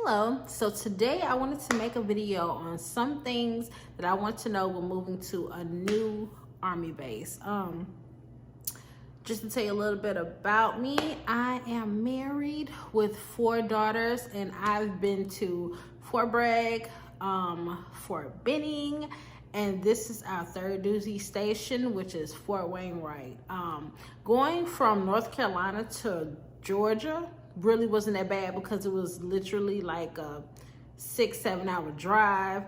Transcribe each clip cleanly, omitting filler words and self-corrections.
Hello, so today I wanted to make a video on some things that I want to know when moving to a new Army base. Just to tell you a little bit about me, I am married with 4 daughters and I've been to Fort Bragg, Fort Benning, and this is our 3rd duty station, which is Fort Wainwright. Going from North Carolina to Georgia really wasn't that bad because it was literally like a 6-7 hour drive,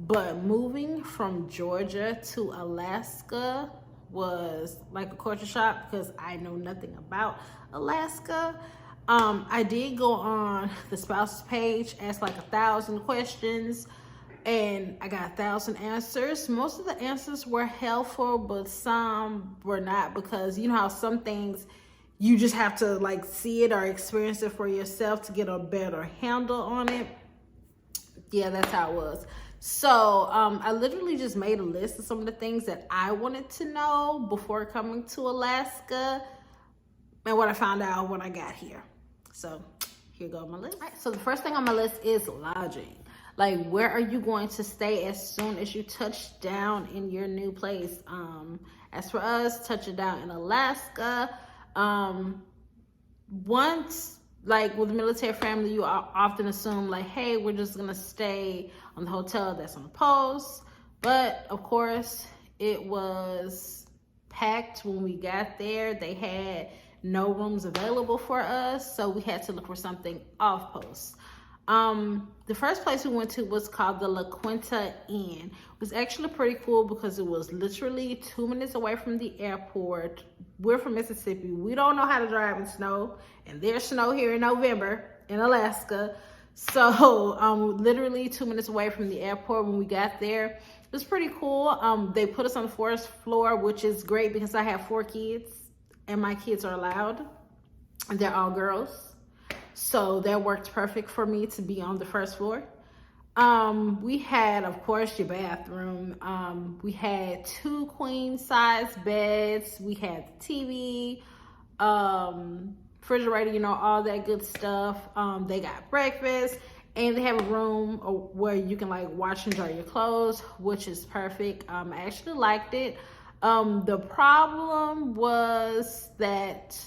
but moving from Georgia to Alaska was like a culture shock because I know nothing about Alaska. I did go on the spouse's page, ask like 1,000 questions, and I got 1,000 answers. Most of the answers were helpful, but some were not, because you know how some things you just have to like see it or experience it for yourself to get a better handle on it. Yeah, that's how it was. So I literally just made a list of some of the things that I wanted to know before coming to Alaska and what I found out when I got here. So here goes my list. All right, so the first thing on my list is lodging. Like, where are you going to stay as soon as you touch down in your new place? As for us, touching down in Alaska, once, like with the military family, you often assume like, hey, we're just gonna stay on the hotel that's on the post. But of course, it was packed when we got there. They had no rooms available for us, so we had to look for something off post. The first place we went to was called the La Quinta Inn. It was actually pretty cool because it was literally 2 minutes away from the airport. We're from Mississippi. We don't know how to drive in snow, and there's snow here in November in Alaska. So literally 2 minutes away from the airport. When we got there, it was pretty cool. They put us on the 4th floor, which is great because I have 4 kids and my kids are loud and they're all girls. So that worked perfect for me to be on the 1st floor. We had, of course, your bathroom. We had 2 queen size beds. We had the TV, refrigerator, you know, all that good stuff. They got breakfast, and they have a room where you can like wash and dry your clothes, which is perfect. I actually liked it. The problem was that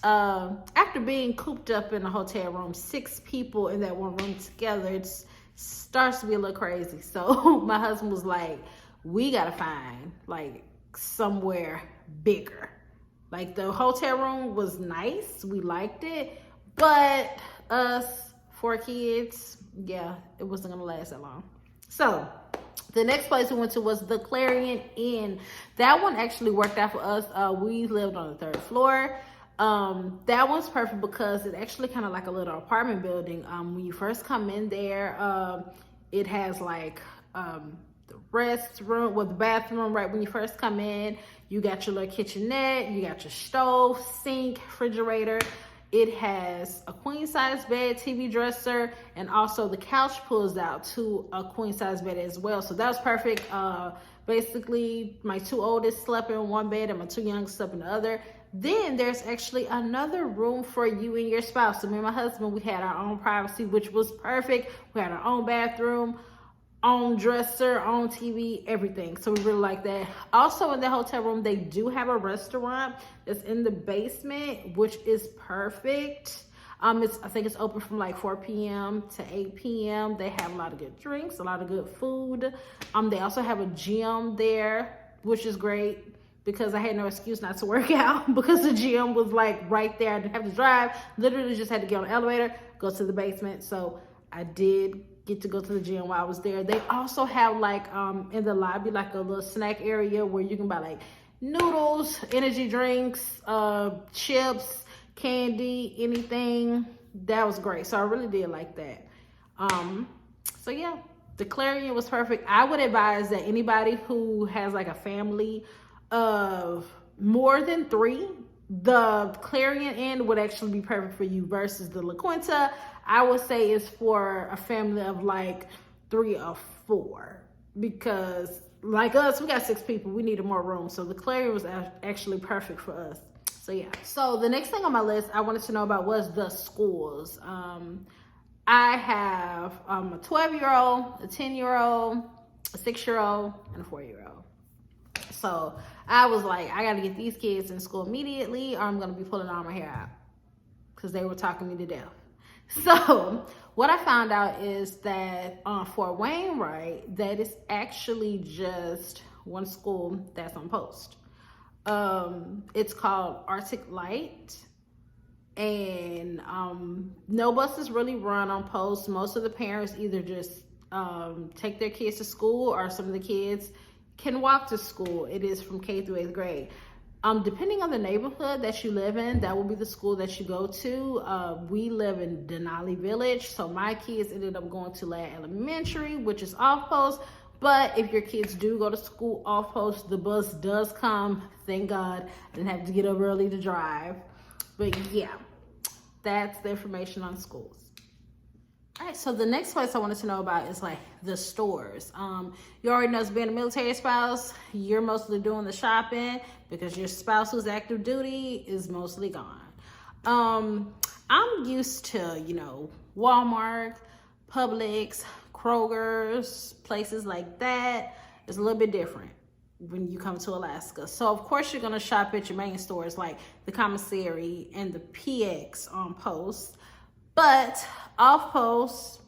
after being cooped up in a hotel room, 6 people in that one room together, it starts to be a little crazy. So my husband was like, we gotta find like somewhere bigger. Like, the hotel room was nice, we liked it, but us 4 kids, yeah, it wasn't gonna last that long. So the next place we went to was the Clarion Inn. That one actually worked out for us. We lived on the 3rd floor. That one's perfect because it actually kind of like a little apartment building. When you first come in there, it has like the restroom with the bathroom right when you first come in. You got your little kitchenette, you got your stove, sink, refrigerator. It has a queen size bed, TV dresser, and also the couch pulls out to a queen size bed as well. So that was perfect. Basically, my 2 oldest slept in one bed and my 2 youngest slept in the other. Then there's actually another room for you and your spouse. So me and my husband, we had our own privacy, which was perfect. We had our own bathroom, own dresser, own TV, everything. So we really like that. Also in the hotel room, they do have a restaurant that's in the basement, which is perfect. I think it's open from like 4 p.m. to 8 p.m. They have a lot of good drinks, a lot of good food. They also have a gym there, which is great because I had no excuse not to work out because the gym was like right there. I didn't have to drive, literally just had to get on the elevator, go to the basement. So I did get to go to the gym while I was there. They also have like in the lobby like a little snack area where you can buy like noodles, energy drinks, chips, candy, anything. That was great. So I really did like that. So yeah, the Clarion was perfect. I would advise that anybody who has like a family of more than 3, the Clarion Inn would actually be perfect for you versus the La Quinta. I would say is for a family of like 3 or 4, because like us, we got 6 people, we needed more room. So the Clarion was actually perfect for us. So yeah. So the next thing on my list I wanted to know about was the schools. I have a 12-year-old, a 10-year-old, a 6-year-old, and a 4-year-old. So I was like, I got to get these kids in school immediately or I'm going to be pulling all my hair out because they were talking me to death. So what I found out is that Fort Wainwright, that is actually just one school that's on post. It's called Arctic Light. And no buses really run on post. Most of the parents either just take their kids to school or some of the kids can walk to school. It is from K through 8th grade. Depending on the neighborhood that you live in, that will be the school that you go to. We live in Denali Village, so my kids ended up going to Ladd Elementary, which is off post. But if your kids do go to school off post, the bus does come. Thank God, I didn't have to get up early to drive. But yeah, that's the information on schools. All right, so the next place I wanted to know about is like the stores. You already know, as being a military spouse, you're mostly doing the shopping because your spouse who's active duty is mostly gone. I'm used to, you know, Walmart, Publix, Kroger's, places like that. It's a little bit different when you come to Alaska. So of course you're gonna shop at your main stores like the commissary and the PX on post, but off post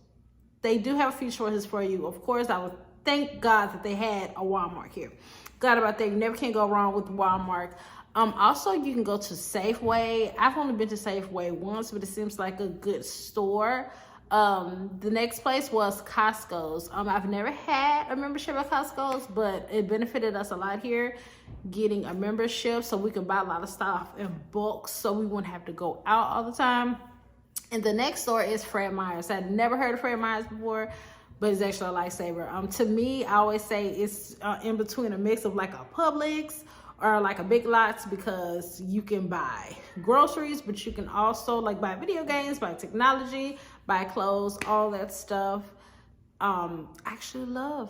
they do have a few choices for you. Of course, I would thank God that they had a Walmart here. God about that, you never can go wrong with Walmart. Also you can go to Safeway. I've only been to Safeway once, but it seems like a good store. The next place was Costco's. I've never had a membership at Costco's, but it benefited us a lot here getting a membership so we could buy a lot of stuff in bulk so we wouldn't have to go out all the time. And the next store is Fred Meyer's. I'd never heard of Fred Meyer's before, but it's actually a lifesaver. To me, I always say it's in between a mix of like a Publix or like a Big Lots, because you can buy groceries, but you can also like buy video games, buy technology, buy clothes, all that stuff. I actually love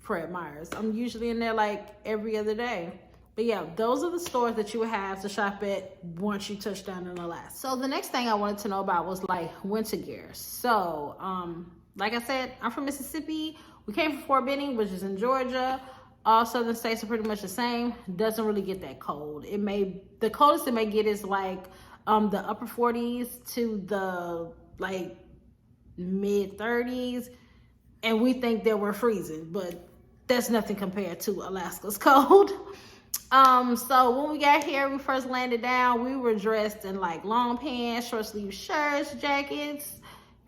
Fred Meyer's. I'm usually in there like every other day. But yeah, those are the stores that you would have to shop at once you touch down in Alaska. So the next thing I wanted to know about was like winter gear. So like I said, I'm from Mississippi. We came from Fort Benning, which is in Georgia. All southern states are pretty much the same. Doesn't really get that cold. The coldest it may get is like the upper 40s to the like mid 30s, and we think that we're freezing, but that's nothing compared to Alaska's cold. So when we got here, we first landed down, we were dressed in like long pants, short sleeve shirts, jackets.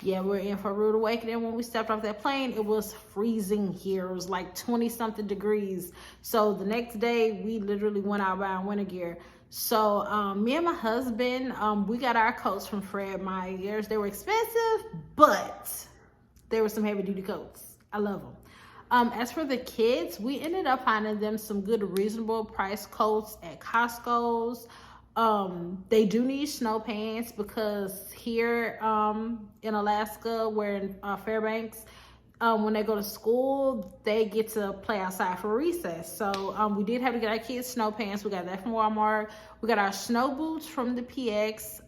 Yeah, we're in for a rude awakening. When we stepped off that plane, it was freezing here. It was like 20 something degrees. So the next day we literally went out buying winter gear. So me and my husband, we got our coats from Fred Meyer's. They were expensive, but they were some heavy duty coats. I love them. As for the kids, we ended up finding them some good reasonable price coats at Costco's. They do need snow pants because here in Alaska, we're in Fairbanks, when they go to school, they get to play outside for recess. So we did have to get our kids snow pants. We got that from Walmart. We got our snow boots from the PX.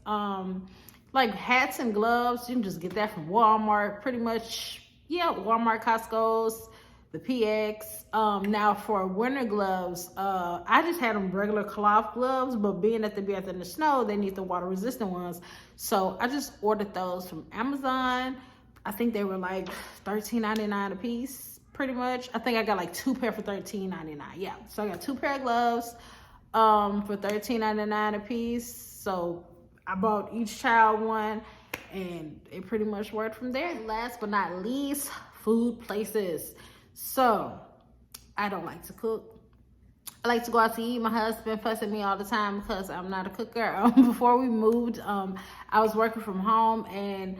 Like hats and gloves, you can just get that from Walmart. Pretty much, yeah, Walmart, Costco's, the PX. Now for winter gloves, I just had them regular cloth gloves, but being that they be out in the snow, they need the water resistant ones. So I just ordered those from Amazon. I think they were like $13.99 a piece, pretty much. I think I got like 2 pair for $13.99. Yeah, so I got 2 pair of gloves for $13.99 a piece. So I bought each child one, and it pretty much worked from there. Last but not least, food places. So I don't like to cook. I like to go out to eat. My husband fuss at me all the time because I'm not a cooker. Before we moved, I was working from home, and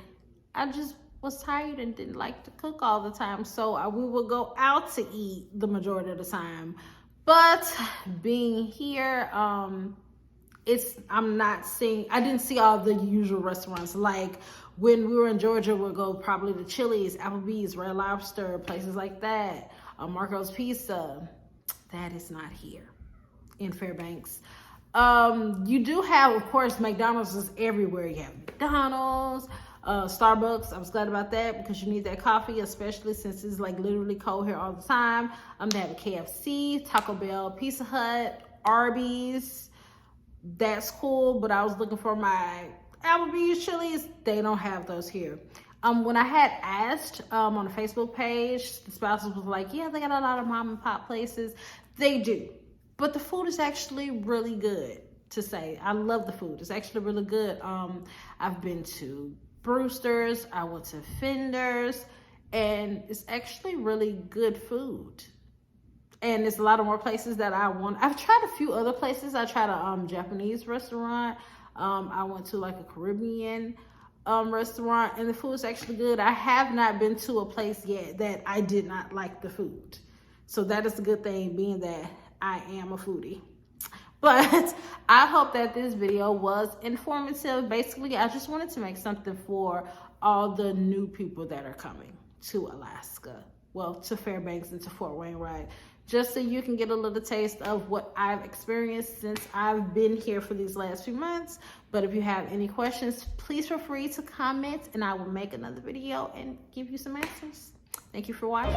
I just was tired and didn't like to cook all the time. So we would go out to eat the majority of the time. But being here, I didn't see all the usual restaurants. Like when we were in Georgia, we'd go probably to Chili's, Applebee's, Red Lobster, places like that. Marco's Pizza. That is not here in Fairbanks. You do have, of course, McDonald's is everywhere. You have McDonald's. Starbucks, I was glad about that because you need that coffee, especially since it's like literally cold here all the time. They have a KFC, Taco Bell, Pizza Hut, Arby's. That's cool, but I was looking for my Applebee's, Chili's. They don't have those here. When I had asked on the Facebook page, the spouses was like, yeah, they got a lot of mom and pop places. They do, but the food is actually really good, to say. I love the food. It's actually really good. I've been to Brewster's, I went to Fender's, and it's actually really good food. And there's a lot of more places that I want. I've tried a few other places. I tried a Japanese restaurant. I went to like a Caribbean restaurant, and the food is actually good. I have not been to a place yet that I did not like the food. So that is a good thing, being that I am a foodie. But I hope that this video was informative. Basically, I just wanted to make something for all the new people that are coming to Alaska. Well, to Fairbanks and to Fort Wainwright. Just so you can get a little taste of what I've experienced since I've been here for these last few months. But if you have any questions, please feel free to comment, and I will make another video and give you some answers. Thank you for watching.